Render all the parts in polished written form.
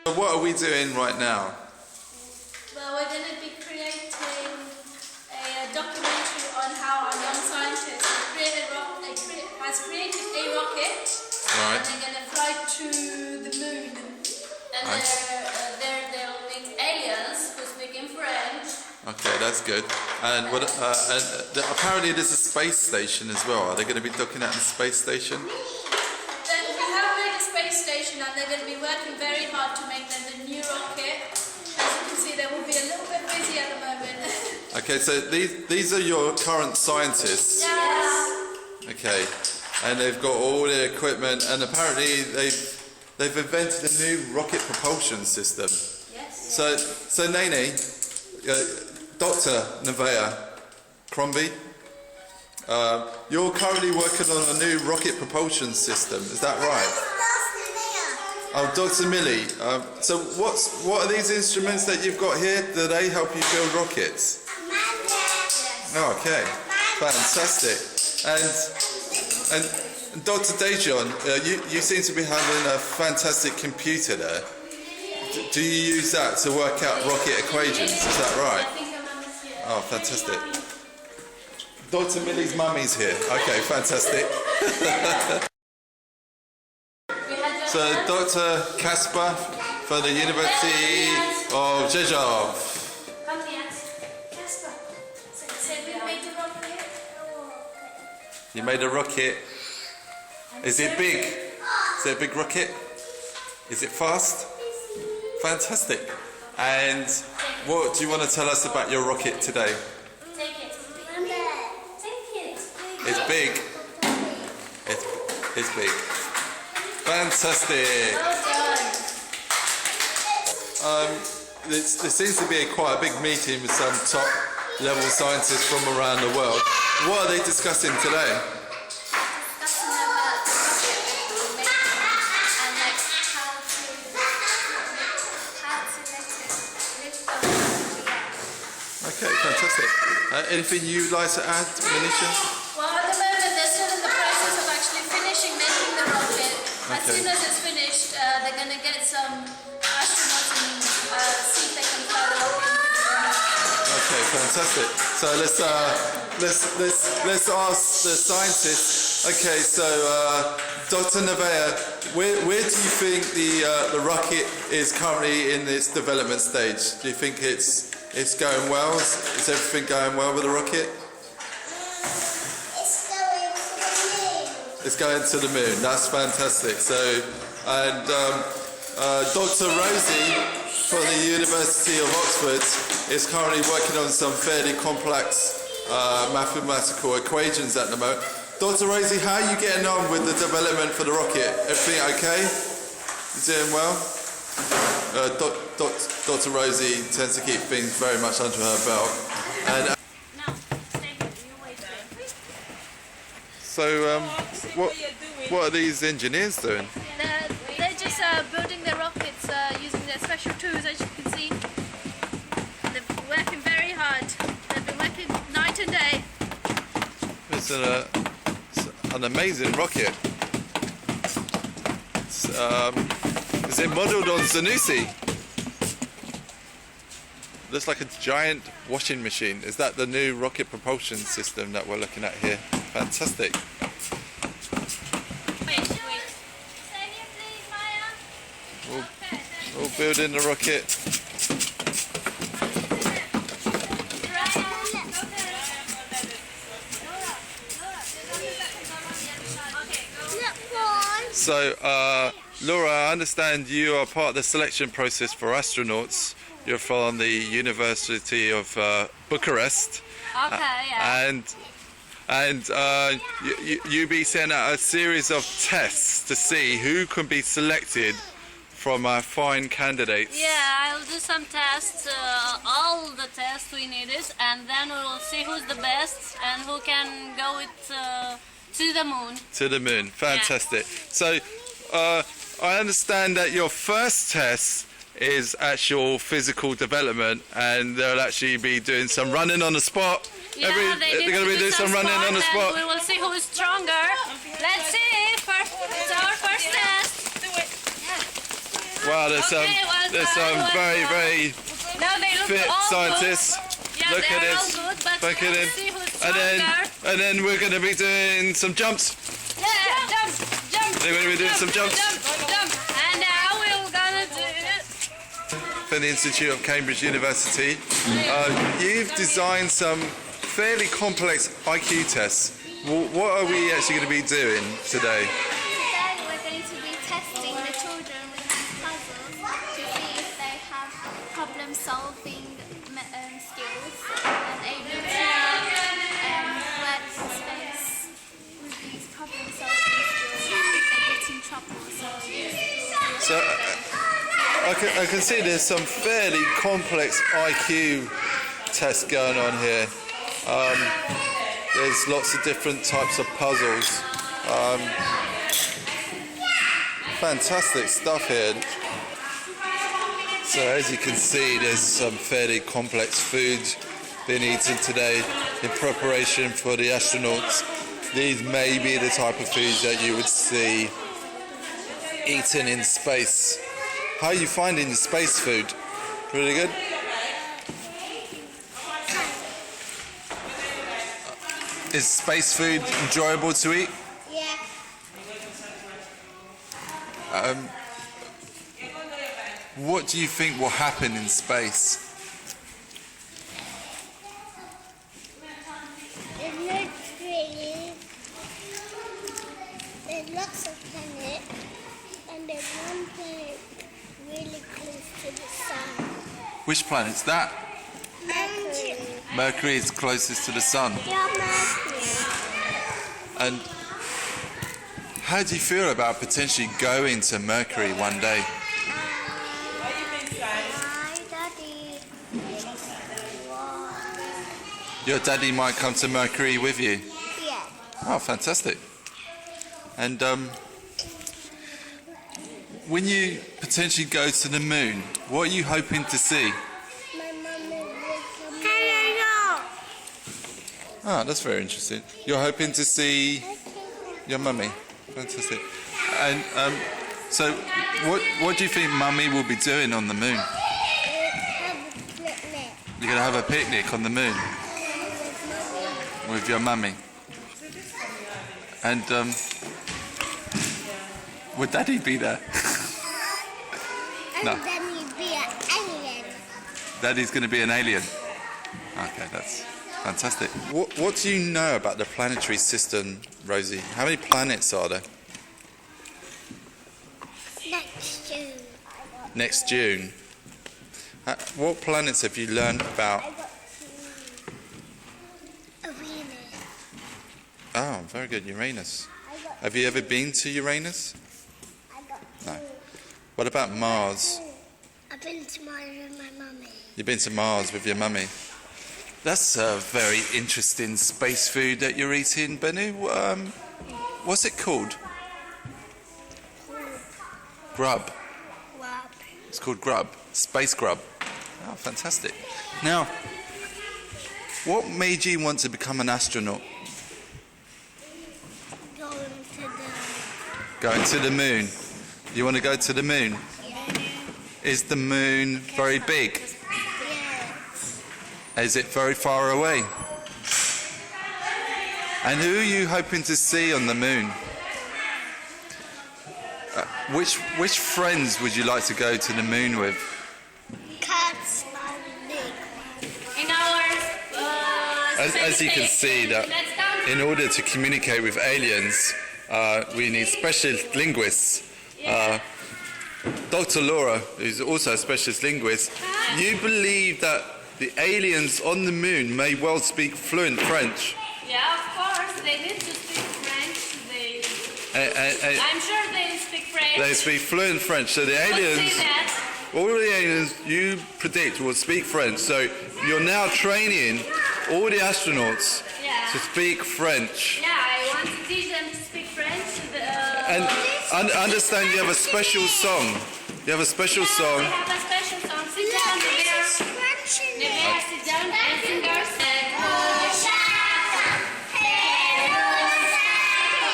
So what are we doing right now? Well, we're going to be creating a documentary on how our young scientist has created a rocket. Right. And they're going to fly to the moon. And Nice. they'll meet aliens who speak in French. Okay, that's good. And apparently there's a space station as well. Are they going to be looking at the space station? Then we have made a space station and they're going to be working very hard to make them the new rocket. As you can see, they will be a little bit busy at the moment. Okay, so these are your current scientists. Yes. Okay, and they've got all the equipment, and apparently they've invented a new rocket propulsion system. Yes. So Nene, Dr. Nevaeh Crombie, you're currently working on a new rocket propulsion system. Is that right? Oh, Dr. Millie. So what are these instruments that you've got here? Do they help you build rockets? Oh, okay, fantastic. And Dr. Dejon, you seem to be having a fantastic computer there. Do you use that to work out rocket equations? Is that right? Oh, fantastic. Dr. Millie's mummy's here. Okay, fantastic. So Dr. Kasper for the University of Rzeszów. You made a rocket. Is it big? Is it a big rocket? Is it fast? Fantastic. And what do you want to tell us about your rocket today? Take it. It's big. It's big. Fantastic. There seems to be quite a big meeting with some top level scientists from around the world. What are they discussing today? Okay, fantastic. Anything you'd like to add, Manisha? Well, at the moment they're still in the process of actually finishing making the rocket. As Okay. soon as it's finished, they're going to get some astronauts and see if they can fly the rocket. Okay, fantastic. So let's ask the scientists. Okay, so Dr. Nevaeh, where do you think the rocket is currently in its development stage? Do you think it's going well? Is everything going well with the rocket? It's going to the moon. That's fantastic. So, and Dr. Rosie from the University of Oxford is currently working on some fairly complex mathematical equations at the moment. Dr. Rosie, how are you getting on with the development for the rocket? Everything okay? You doing well? Dr. Rosie tends to keep things very much under her belt. And so, what are these engineers doing? They're just building their rockets using their special tools, as you can see. They're working very hard. They've been working night and day. It's an amazing rocket. Is it modelled on Zanussi? Looks like a giant washing machine. Is that the new rocket propulsion system that we're looking at here? Fantastic. All building the rocket. So, Laura, I understand you are part of the selection process for astronauts. You're from the University of Bucharest. Okay, yeah. And you'll be sent out a series of tests to see who can be selected from our fine candidates. Yeah, I'll do some tests, all the tests we needed, and then we'll see who's the best and who can go to the moon. To the moon, fantastic. Yeah. So, I understand that your first test is actual physical development, and they'll actually be doing some running on the spot. Yeah, they're going to be doing some running on the spot. We will see who is stronger. Let's see. It's our first test. Wow, there's some very, very Now they look fit all scientists. good. Yeah, Look they at are this. all good, but Look at let's it. see who's And stronger. then we're going to be doing some jumps. Yeah, jump, jump. They're going to be doing some jumps. Jump. And now we're gonna do it. From the Institute of Cambridge University. You've designed some fairly complex IQ tests. What are we actually going to be doing today? Today we're going to be testing the children with these puzzles to see if they have problem-solving skills and able to work in space with these problem-solving skills if they get in trouble. So I can see there's some fairly complex IQ tests going on here. There's lots of different types of puzzles. Fantastic stuff here. So as you can see, there's some fairly complex food being eaten today in preparation for the astronauts. These may be the type of foods that you would see eaten in space. How are you finding the space food? Really good? Is space food enjoyable to eat? Yeah. What do you think will happen in space? It looks really. There's lots of planets, and there's one planet really close to the sun. Which planet's that? Mercury. Mercury is closest to the sun. Yeah, Mercury. And how do you feel about potentially going to Mercury one day? Hi, Daddy. Wow. Your daddy might come to Mercury with you. Yeah. Oh, fantastic. And when you potentially go to the moon, what are you hoping to see? My mum will come. Hello. Ah, that's very interesting. You're hoping to see your mummy. Fantastic. And so what do you think mummy will be doing on the moon? Have a picnic. You're going to have a picnic on the moon with your mummy. And would daddy be there? And No. then you'd be an alien. Daddy's going to be an alien. Okay, that's fantastic. What do you know about the planetary system, Rosie? How many planets are there? Next June. Next June. What planets have you learned about? I got Uranus. Oh, very good, Uranus. I got Have you ever been to Uranus? I got No. What about Mars? I've been to Mars with my mummy. You've been to Mars with your mummy. That's a very interesting space food that you're eating, Bennu. What's it called? Grub. Wow. It's called grub. Space grub. Oh, fantastic. Now, what made you want to become an astronaut? Going to the Going to the moon. You want to go to the moon? Is the moon very big? Is it very far away? And who are you hoping to see on the moon? Which friends would you like to go to the moon with? cats. In our As you can see, that in order to communicate with aliens, we need specialist linguists. Dr. Laura, who's also a specialist linguist, you believe that the aliens on the moon may well speak fluent French. Yeah, of course, they need to speak French. I'm sure they speak French. They speak fluent French, so the Let's aliens, say that. all of the aliens you predict will speak French. So you're now training all the astronauts Yeah. to speak French. Yeah, I want to teach them to speak French. And understand you have a special song. You have a special We song. have a special song. Sit down, Nevera. Nevera, sit down and sing our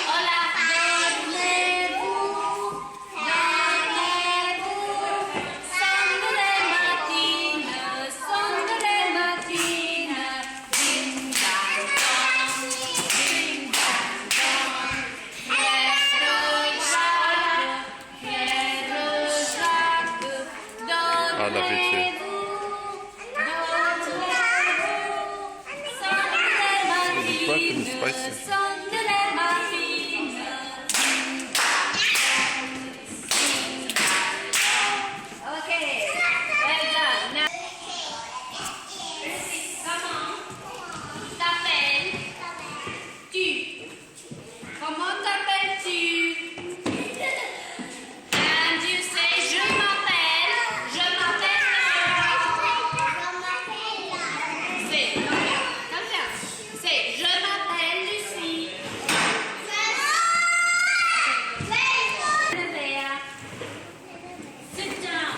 Hola. Dormez-vous, dormez-vous, in space. Okay, well done. Now, comment t'appelles-tu? And you say je m'appelle. C'est, comme ça. C'est je m'appelle Lucie. Sit down.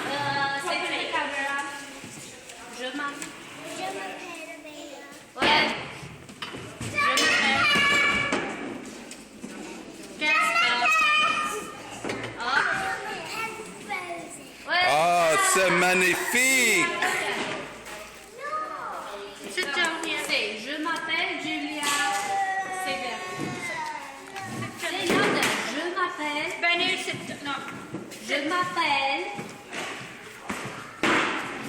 Say to the camera. Je m'appelle. Ouais. Je m'appelle Casper. Ouais. Ah, c'est magnifique. Sit down here. Say, je m'appelle Julia. Say that. Say louder. Je m'appelle. Benny, sit down. No. Je m'appelle.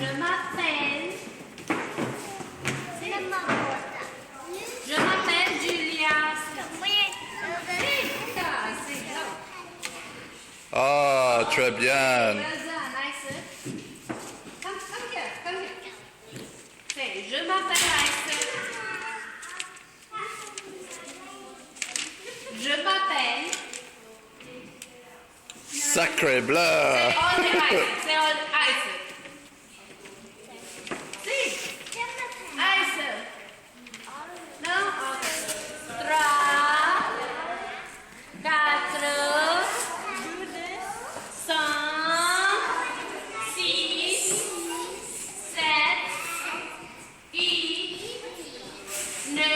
Je m'appelle. Je m'appelle Julia. Ah, très bien. Well done, Ice. Come here, come here. Say, je m'appelle Ice. Je m'appelle. Sacré bleu. Say all the Ice. Say all the Ice. See? Ice. No? Okay. 3, 4, 5, 6, 7, 8, 9, 10.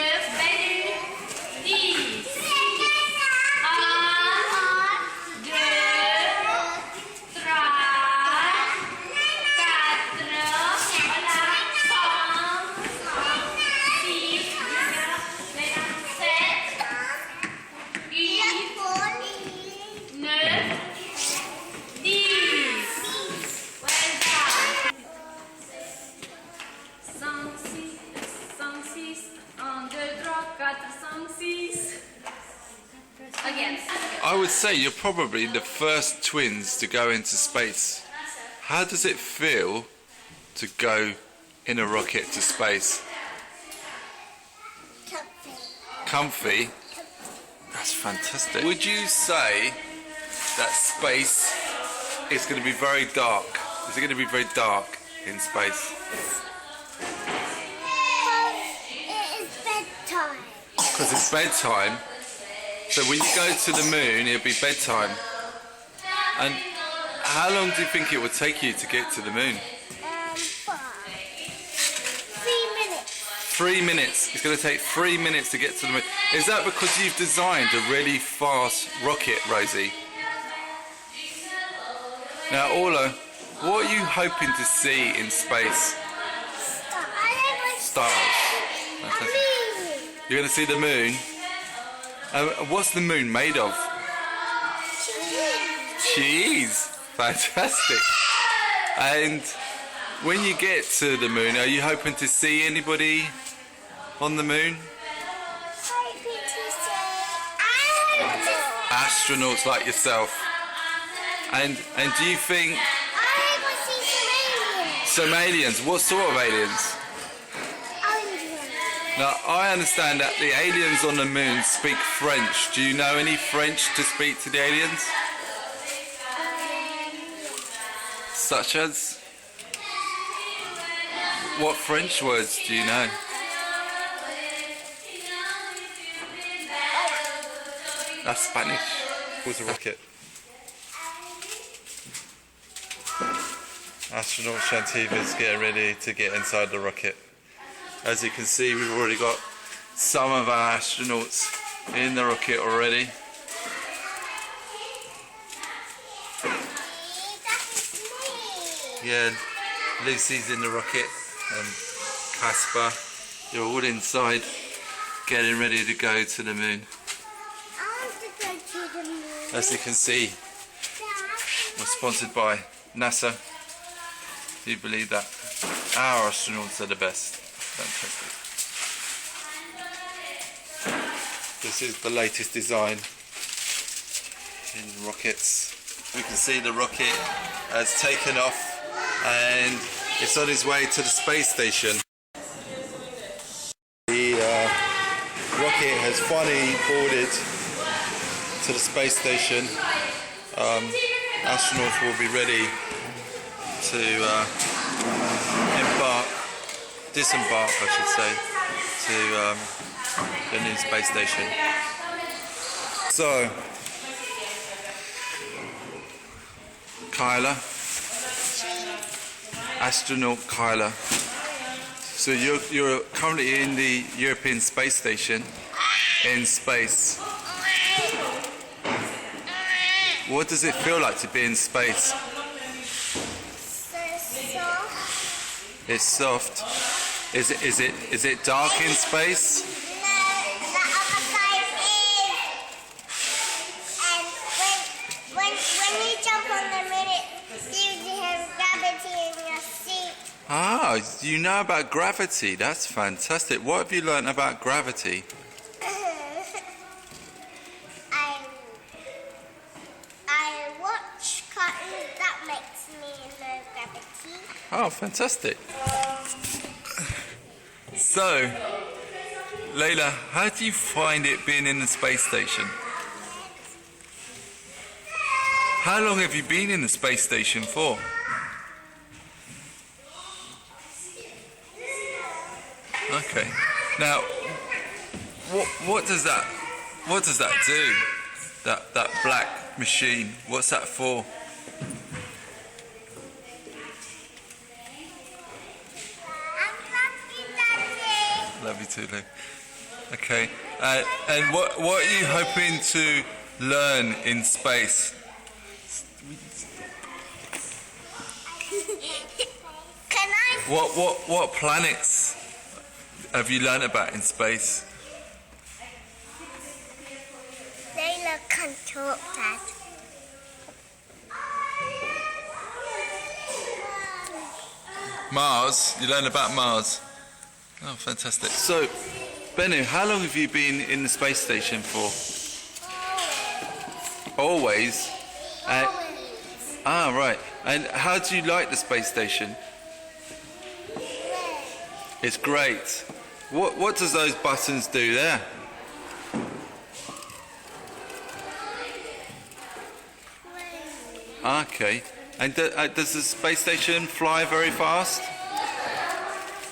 1, 2, 3, 4, voilà, 5, 6, 7, 8, 9, 10. Well done. 5, 6, 1, 2, 3, 4, 5, 6. Again. I would say you're probably the first twins to go into space. How does it feel to go in a rocket to space? Comfy? That's fantastic. Would you say that space is going to be very dark? Is it going to be very dark in space? It is bedtime. Because it's bedtime. So when you go to the moon, it'll be bedtime. And how long do you think it would take you to get to the moon? 3 minutes. 3 minutes. It's going to take 3 minutes to get to the moon. Is that because you've designed a really fast rocket, Rosie? Now, Orla, what are you hoping to see in space? Stars. Fantastic. You're going to see the moon. What's the moon made of? Cheese. Fantastic. And when you get to the moon, are you hoping to see anybody on the moon? Astronauts like yourself. And do you think some aliens? What sort of aliens? Now, I understand that the aliens on the moon speak French. Do you know any French to speak to the aliens? Such as? What French words do you know? That's Spanish. What's a rocket? Astronaut Shantiva's getting ready to get inside the rocket. As you can see, we've already got some of our astronauts in the rocket already. Yeah, Lucy's in the rocket and Casper, they're all inside getting ready to go to the moon. As you can see, we're sponsored by NASA. Do you believe that? Our astronauts are the best. Fantastic. This is the latest design in rockets. We can see the rocket has taken off and it's on its way to the space station. The rocket has finally boarded to the space station. Astronauts will be ready to disembark, I should say, to the new space station. So, Kyla, astronaut Kyla. So you're currently in the European Space Station in space. What does it feel like to be in space? So soft. It's soft. Is it dark in space? No, the other side is. And when you jump on the moon, it gives you gravity in your seat. Ah, you know about gravity. That's fantastic. What have you learned about gravity? I watch cartoons that makes me know gravity. Oh, fantastic. So, Layla, how do you find it being in the space station? How long have you been in the space station for? Okay. Now, what does that do? That black machine. What's that for? Love you too, Lou. Okay. And what are you hoping to learn in space? Can I? What planets have you learned about in space? Layla can talk, Dad. Mars. You learned about Mars. Oh, fantastic. So, Bennu, how long have you been in the space station for? Always. Right. And how do you like the space station? It's great. What does those buttons do there? Okay. And does the space station fly very fast?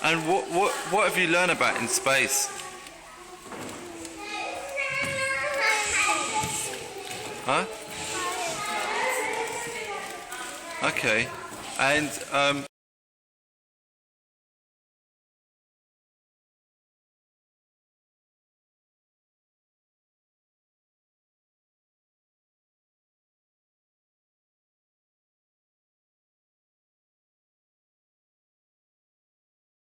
And what have you learned about in space? Huh? Okay. And